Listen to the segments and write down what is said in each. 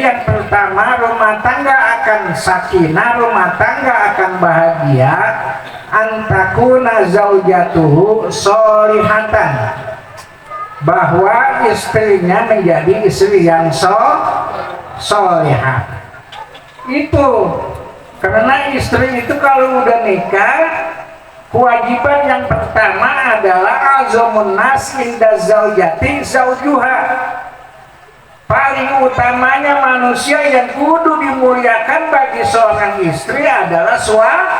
Yang pertama, rumah tangga akan sakinah, rumah tangga akan bahagia, antakuna zaujatuhu solihatan, bahwa istrinya menjadi istri yang solihah. Itu karena istri itu kalau udah nikah, kewajiban yang pertama adalah azamun nas inda zaujati zaujuha. Paling utamanya manusia yang kudu dimuliakan bagi seorang istri adalah suami.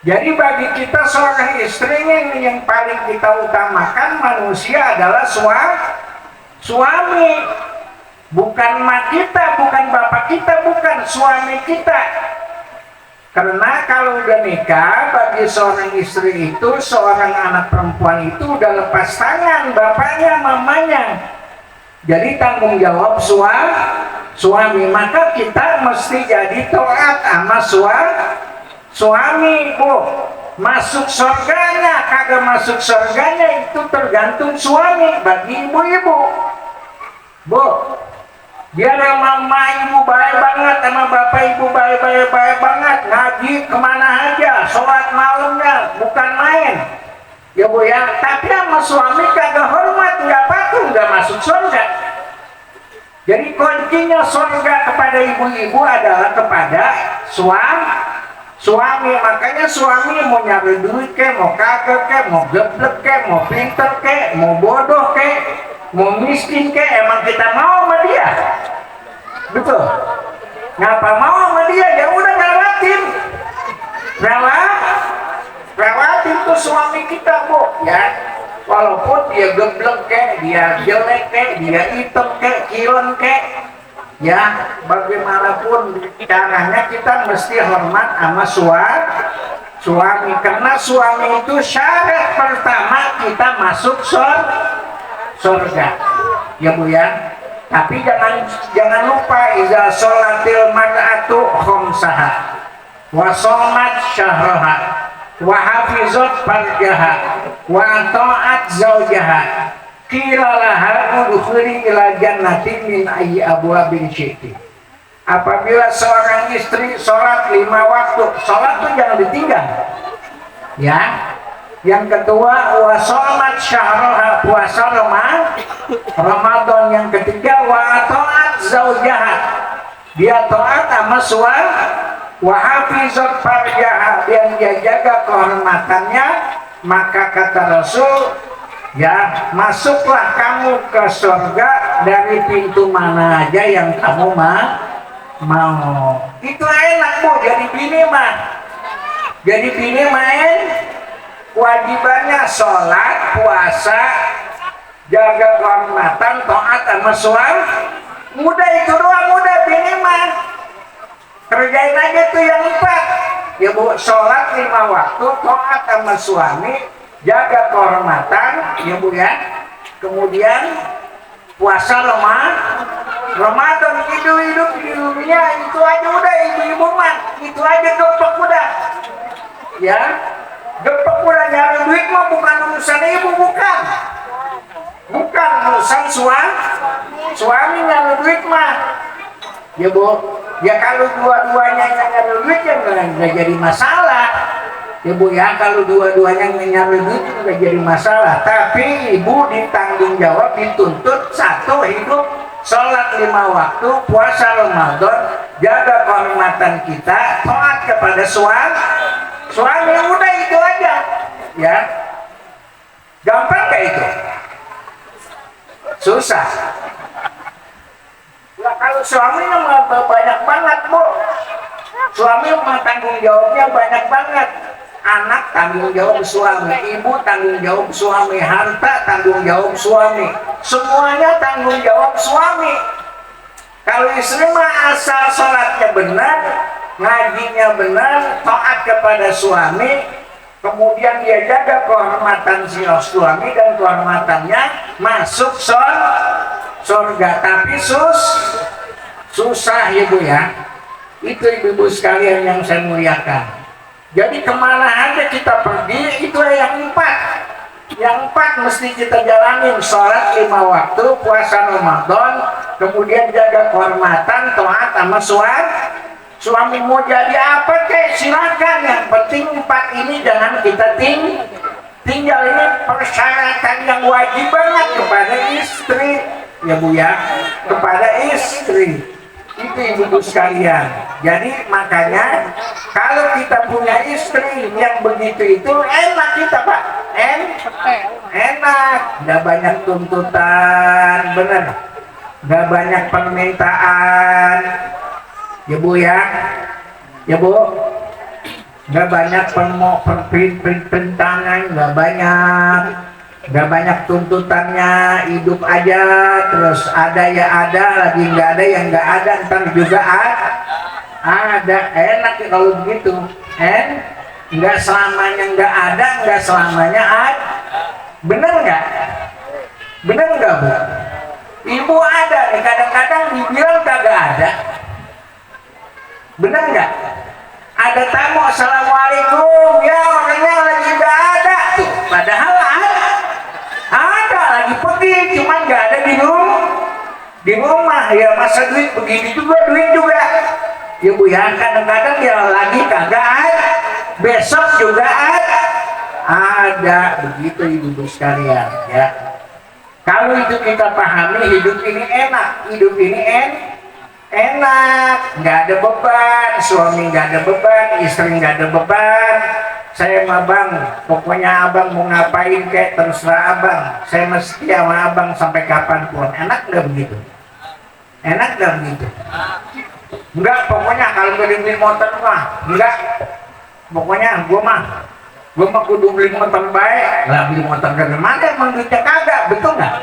Jadi bagi kita seorang istri yang paling kita utamakan manusia adalah suami. Bukan mak kita, bukan bapak kita, bukan suami kita. Karena kalau udah nikah, bagi seorang istri itu, seorang anak perempuan itu udah lepas tangan bapaknya, mamanya. Jadi tanggung jawab suami. Maka kita mesti jadi taat sama suami, Bu. Masuk surganya, kagak masuk surganya itu tergantung suami. Bagi ibu-ibu, Bu, biar mama ibu baik banget sama bapak ibu baik banget, ngaji kemana aja, sholat malamnya bukan main, ya Bu ya. Tapi sama suami kagak hormat, nggak patuh, nggak masuk surga. Jadi kuncinya surga kepada ibu-ibu adalah kepada suami. Makanya suami mau nyari duit ke, mau kagak ke, mau geblek ke, mau pinter ke, mau bodoh ke, mau miskin ke, emang kita mau sama dia? Betul. Ngapa mau sama dia? Ya udah lewatin tuh suami kita, Bu, ya. Walaupun dia geblek ke, dia jelek ke, dia hitam ke, kileng ke, ya bagaimanapun caranya kita mesti hormat sama suami. Karena suami itu syarat pertama kita masuk surga, ya Bu ya. Tapi jangan lupa, iza sholatil mar'atu khamsaha wa sholat syahraha wa hafizat farjaha wa ta'at zawjaha qila laha udkhuli ila jannati min ayyi abwabin syi'ti. Apabila seorang istri sholat 5 waktu, sholat itu jangan ditinggal, ya. Yang kedua, wa sholat syahraha, puasa Ramadan. Yang ketiga, wa ta'at zawjaha, dia taat sama suami. Wa hafizat farjaha, yang dia jaga kehormatannya. Maka kata Rasul, ya, masuklah kamu ke surga dari pintu mana aja yang kamu mau. Itu enak, Bu, jadi bini mah. Jadi bini main kewajibannya sholat, puasa, jaga kehormatan, taat sama suami. Mudah itu doang, mudah bini mah. Kerjain aja tuh yang 4, ya Bu. Sholat 5 waktu, taat sama suami, jaga kehormatan, ya Bu ya. Kemudian puasa Ramadan, hidup di dunia, itu aja udah ibu-ibu mah. Itu aja gepek udah, ya. Gepek udah. Nyari duit mah bukan urusan ibu, bukan urusan suami nyari duit mah, ya Bu. Ya kalau dua-duanya nyari duit ya nggak jadi masalah, ya Bu ya. Kalau dua-duanya nyari duit nggak jadi masalah. Tapi ibu ditanggung jawab, dituntut satu, hidup sholat 5 waktu, puasa Ramadan, jaga kehormatan kita, taat kepada suami. Udah itu aja, ya. Gampang gak itu? Susah. Nah, kalau suaminya banyak banget, Bu. Suami mah tanggung jawabnya banyak banget. Anak tanggung jawab suami, ibu tanggung jawab suami, harta tanggung jawab suami, semuanya tanggung jawab suami. Kalau istri mah asal sholatnya benar, ngajinya benar, taat kepada suami, kemudian dia jaga kehormatan si suami dan kehormatannya, masuk surga. Tapi susah, Ibu ya. Itu ibu-ibu sekalian yang saya muliakan. Jadi kemana aja kita pergi, itu yang 4. Yang 4 mesti kita jalanin, sholat 5 waktu, puasa Ramadan, kemudian jaga kehormatan, taat sama suami. Mau jadi apa kek silakan, yang penting 4 ini jangan kita tinggal. Ini persyaratan yang wajib banget kepada istri ya Bu ya, kepada istri itu ibu sekalian. Jadi makanya kalau kita punya istri yang begitu itu enak kita Pak, enak, nggak banyak tuntutan, bener, nggak banyak permintaan ya Bu ya, nggak banyak perpintangan, nggak banyak tuntutannya, hidup aja terus, ada ya ada, lagi nggak ada yang nggak ada, ntar juga ada. Enak ya kalau begitu, nggak selamanya nggak ada, nggak selamanya ada. Bener nggak Bu? Ibu ada nih, kadang-kadang dibilang kagak ada. Bener nggak? Ada tamu, assalamualaikum, ya orangnya lagi nggak ada tuh, padahal ada lagi pergi, cuman nggak ada di rumah. Ya masa duit begini juga, ya Bu ya, kadang-kadang dia lagi kagak ada, besok juga ada begitu ibu sekalian ya. Kalau itu kita pahami, hidup ini enak, enak, nggak ada beban, suami nggak ada beban, istri nggak ada beban. Saya sama Abang, pokoknya Abang mau ngapain kayak terserah Abang, saya mesti sama Abang sampai kapanpun. Enak nggak begitu? Enggak, pokoknya kalau nggak dibeli motor mah enggak, pokoknya gue mah kudu beli motor baik lah. Beli motor dari mana, emang duitnya kagak, betul nggak?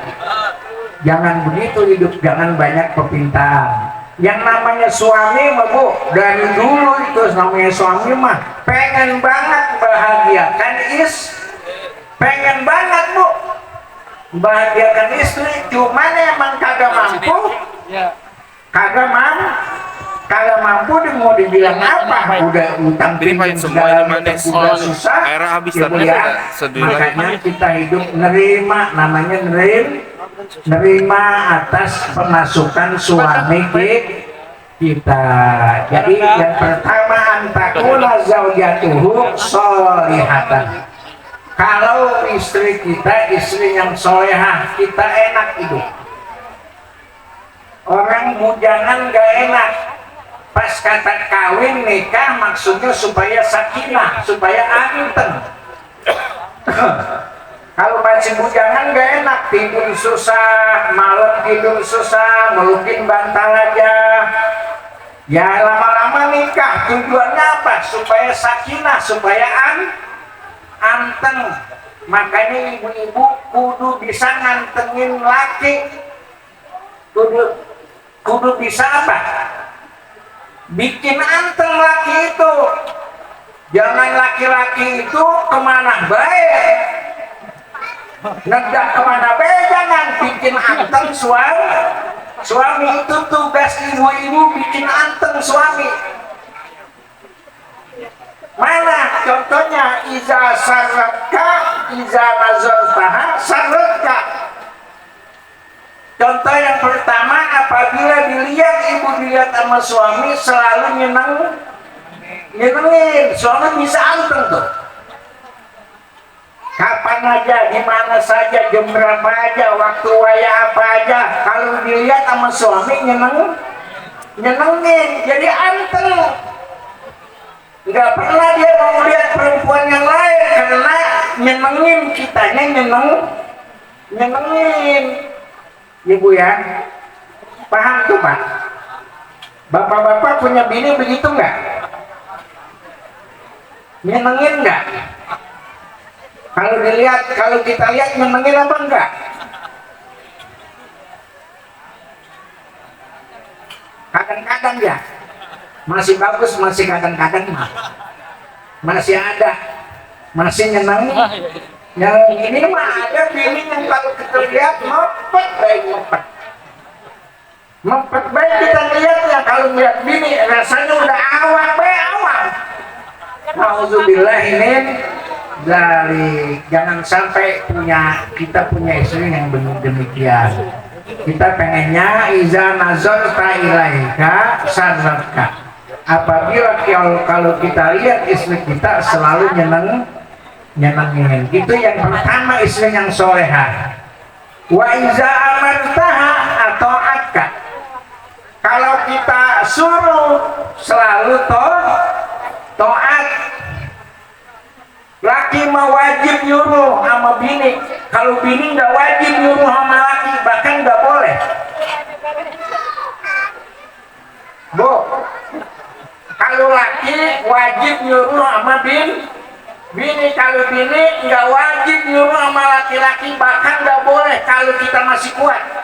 Jangan begitu hidup, jangan banyak permintaan. Yang namanya suami mah Bu, dari dulu itu namanya suami mah pengen banget bahagiakan pengen banget Bu bahagiakan istri, cuman emang kagak mampu dia mau dibilang apa, udah utang piring segala udah susah ya Bu ya. Makanya kita hidup nerima, namanya nerima atas pemasukan suami kita. Jadi yang pertama, antakuna zaujatuhu sholihatan. Kalau istri kita istri yang solehah, kita enak hidup. Orang bujangan gak enak. Pas kata kawin nikah maksudnya supaya sakinah, supaya anteng. Kalau masih bujangan gak enak, tidur susah, malam tidur susah, melukin bantal aja. Ya lama-lama nikah tujuannya apa? Supaya sakinah, supaya anteng. Makanya ibu-ibu kudu bisa ngantengin laki, kudu bisa apa? Bikin anteng laki itu. Jangan laki-laki itu kemana baik, ngedak kemana baik, jangan bikin anteng suami itu. Tugas ibu-ibu bikin anteng suami. Mana contohnya? Iza sarraka, iza nazartaha sarraka. Contoh yang pertama, apabila dilihat sama suami selalu nyenengin, suami bisa anteng tuh. Kapan aja, di mana saja, jam berapa aja, waktu waya apa aja, kalau dilihat sama suami nyenengin, jadi anteng. Nggak pernah dia mau lihat perempuan yang lain, karena nyenengin, kitanya nyenengin. Ibu ya, paham tuh Pak? Bapak-bapak punya bini begitu nggak? Nyenengin nggak? Kalau kita lihat nyenengin apa enggak? Kadang-kadang ya, masih bagus, masih kadang-kadang mah masih ada, masih nyenengin. Yang ini mah ada bini yang kalau kita lihat mempet baik kita lihatnya. Kalau lihat bini rasanya udah awang. Nauzubillah dari jangan sampai kita punya istri yang demikian. Kita pengennya iza nazarta ilaika sarratka. Apabila kalau kita lihat istri kita selalu nyenengin. Itu yang pertama, istri yang soleha. Wa iza amartaha atau atka. Kalau kita suruh selalu taat. Laki mah wajib nyuruh sama bini. Kalau bini nggak wajib nyuruh sama laki, bahkan nggak boleh. Bu, kalau laki wajib nyuruh sama bini, kalau bini nggak wajib nyuruh sama laki-laki, bahkan nggak boleh kalau kita masih kuat.